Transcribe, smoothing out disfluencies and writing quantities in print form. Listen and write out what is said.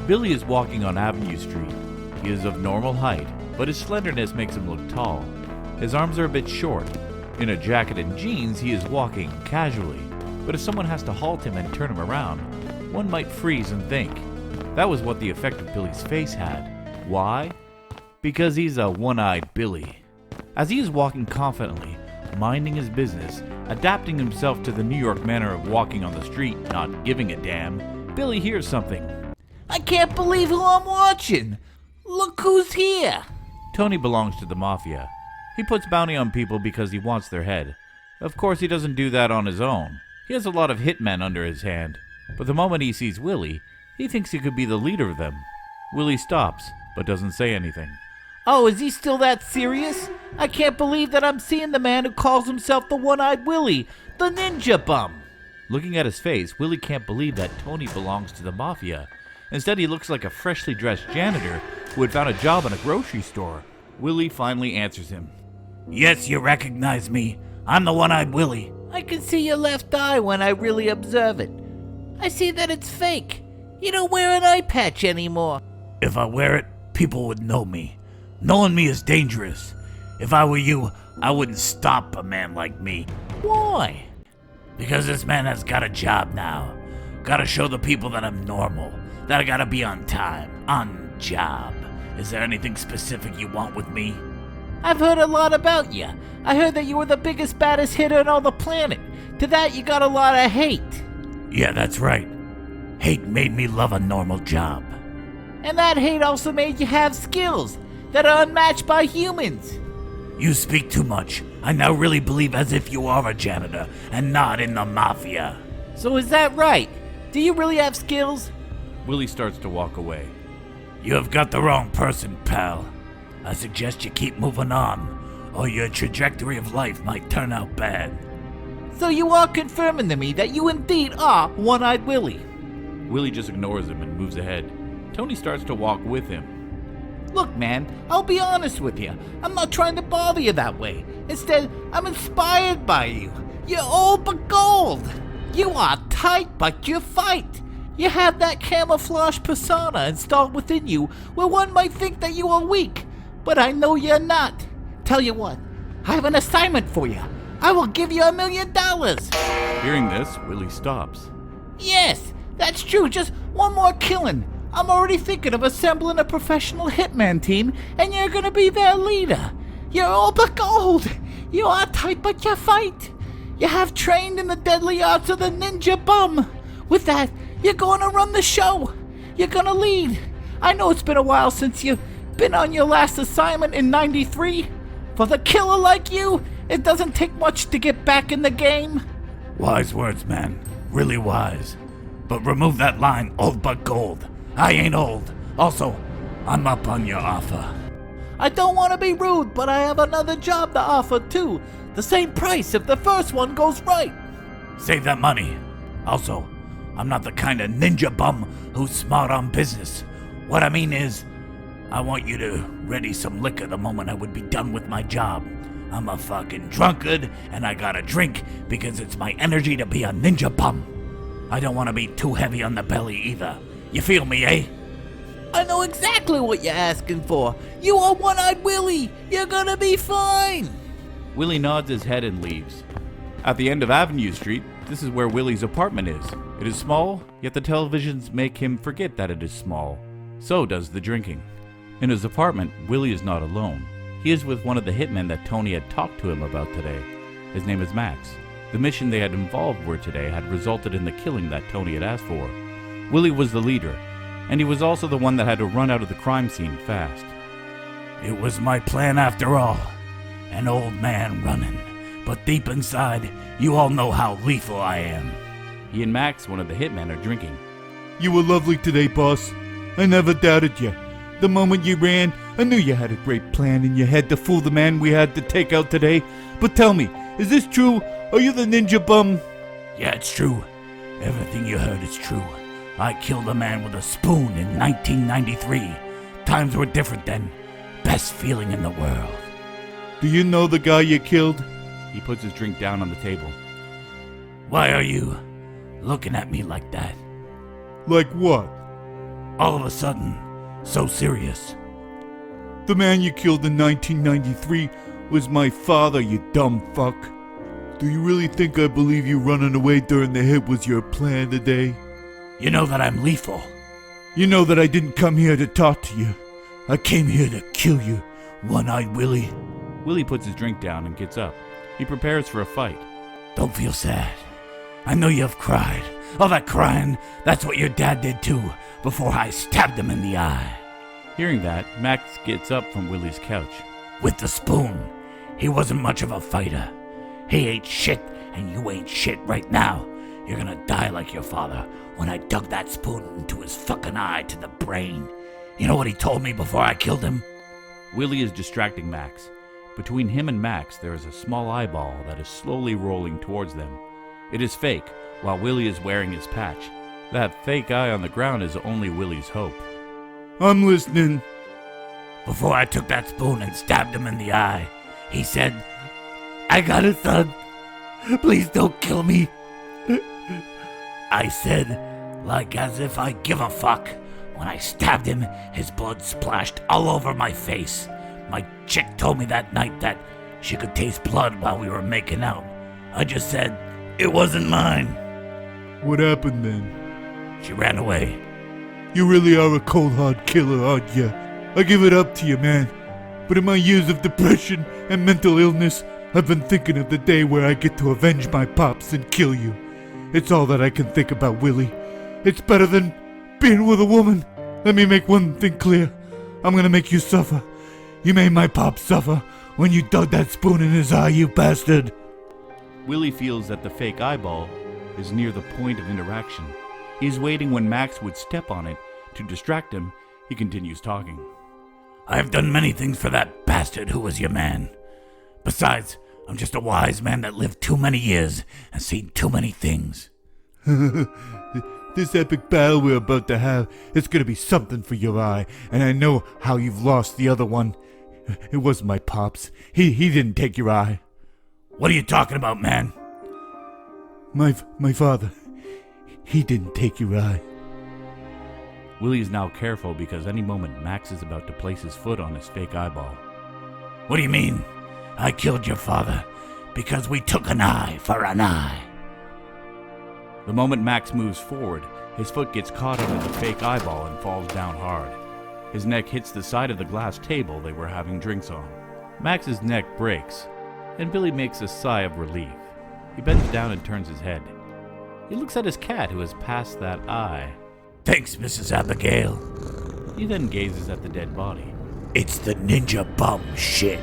Billy is walking on Avenue Street. He is of normal height, but his slenderness makes him look tall. His arms are a bit short. In a jacket and jeans, he is walking casually. But if someone has to halt him and turn him around, one might freeze and think. That was what the effect of Billy's face had. Why? Because he's a one-eyed Billy. As he is walking confidently, minding his business, adapting himself to the New York manner of walking on the street, not giving a damn, Billy hears something. I can't believe who I'm watching! Look who's here! Tony belongs to the Mafia. He puts bounty on people because he wants their head. Of course, he doesn't do that on his own. He has a lot of hitmen under his hand. But the moment he sees Willie, he thinks he could be the leader of them. Willie stops, but doesn't say anything. Oh, is he still that serious? I can't believe that I'm seeing the man who calls himself the One-Eyed Willie, the ninja bum. Looking at his face, Willie can't believe that Tony belongs to the Mafia. Instead, he looks like a freshly dressed janitor who had found a job in a grocery store. Willie finally answers him. Yes, you recognize me. I'm the One-Eyed Willie. I can see your left eye when I really observe it. I see that it's fake. You don't wear an eye patch anymore. If I wear it, people would know me. Knowing me is dangerous. If I were you, I wouldn't stop a man like me. Why? Because this man has got a job now. Gotta show the people that I'm normal. That I gotta be on time. On job. Is there anything specific you want with me? I've heard a lot about you. I heard that you were the biggest, baddest hitter on the planet. To that, you got a lot of hate. Yeah, that's right. Hate made me love a normal job. And that hate also made you have skills that are unmatched by humans. You speak too much. I now really believe as if you are a janitor and not in the Mafia. So is that right? Do you really have skills? Willie starts to walk away. You have got the wrong person, pal. I suggest you keep moving on, or your trajectory of life might turn out bad. So you are confirming to me that you indeed are One-Eyed Willie. Willie just ignores him and moves ahead. Tony starts to walk with him. Look, man, I'll be honest with you. I'm not trying to bother you that way. Instead, I'm inspired by you. You're old but gold. You are tight, but you fight. You have that camouflage persona installed within you where one might think that you are weak. But I know you're not. Tell you what, I have an assignment for you. I will give you $1 million. Hearing this, Willie stops. Yes, that's true. Just one more killing. I'm already thinking of assembling a professional hitman team, and you're gonna be their leader. You're all but gold. You are tight, but you fight. You have trained in the deadly arts of the ninja bum. With that, you're gonna run the show. You're gonna lead. I know it's been a while since you've been on your last assignment in '93. For the killer like you, it doesn't take much to get back in the game. Wise words, man. Really wise. But remove that line, old but gold. I ain't old. Also, I'm up on your offer. I don't want to be rude, but I have another job to offer too. The same price if the first one goes right. Save that money. Also, I'm not the kind of ninja bum who's smart on business. What I mean is, I want you to ready some liquor the moment I would be done with my job. I'm a fucking drunkard, and I gotta drink because it's my energy to be a ninja bum. I don't want to be too heavy on the belly either. You feel me, eh? I know exactly what you're asking for. You are One-Eyed Willie. You're gonna be fine. Willie nods his head and leaves. At the end of Avenue Street, this is where Willie's apartment is. It is small, yet the televisions make him forget that it is small. So does the drinking. In his apartment, Willie is not alone. He is with one of the hitmen that Tony had talked to him about today. His name is Max. The mission they had involved were today had resulted in the killing that Tony had asked for. Willie was the leader, and he was also the one that had to run out of the crime scene fast. It was my plan after all. An old man running. But deep inside, you all know how lethal I am. He and Max, one of the hitmen, are drinking. You were lovely today, boss. I never doubted you. The moment you ran, I knew you had a great plan in your head to fool the man we had to take out today. But tell me, is this true? Are you the ninja bum? Yeah, it's true. Everything you heard is true. I killed a man with a spoon in 1993. Times were different then. Best feeling in the world. Do you know the guy you killed? He puts his drink down on the table. Why are you looking at me like that? Like what? all of a sudden so serious? The man you killed in 1993 was my father, you dumb fuck. Do you really think I believe you running away during the hit was your plan today? You know that I'm lethal. You know that I didn't come here to talk to you. I came here to kill you, One-Eyed Willie. Willie puts his drink down and gets up. He prepares for a fight. Don't feel sad. I know you've cried. All that crying, that's what your dad did too, before I stabbed him in the eye. Hearing that, Max gets up from Willie's couch. With the spoon. He wasn't much of a fighter. He ain't shit, and you ain't shit right now. You're gonna die like your father when I dug that spoon into his fucking eye to the brain. You know what he told me before I killed him? Willie is distracting Max. Between him and Max, there is a small eyeball that is slowly rolling towards them. It is fake, while Willie is wearing his patch. That fake eye on the ground is only Willie's hope. I'm listening. Before I took that spoon and stabbed him in the eye, he said, I got a son. Please don't kill me. I said, like as if I give a fuck. When I stabbed him, his blood splashed all over my face. My chick told me that night that she could taste blood while we were making out. I just said, it wasn't mine. What happened then? She ran away. You really are a cold hard killer, aren't you? I give it up to you, man. But in my years of depression and mental illness, I've been thinking of the day where I get to avenge my pops and kill you. It's all that I can think about, Willie. It's better than being with a woman. Let me make one thing clear. I'm gonna make you suffer. You made my pop suffer when you dug that spoon in his eye, you bastard. Willie feels that the fake eyeball is near the point of interaction. He's waiting when Max would step on it. To distract him, he continues talking. I've done many things for that bastard who was your man. Besides, I'm just a wise man that lived too many years and seen too many things. This epic battle we're about to have is gonna be something for your eye, and I know how you've lost the other one. It wasn't my pops. He didn't take your eye. What are you talking about, man? My father. He didn't take your eye. Willie is now careful because any moment Max is about to place his foot on his fake eyeball. What do you mean? I killed your father because we took an eye for an eye. The moment Max moves forward, his foot gets caught under the fake eyeball and falls down hard. His neck hits the side of the glass table they were having drinks on. Max's neck breaks, and Billy makes a sigh of relief. He bends down and turns his head. He looks at his cat who has passed that eye. Thanks, Mrs. Abigail. He then gazes at the dead body. It's the ninja bum shit.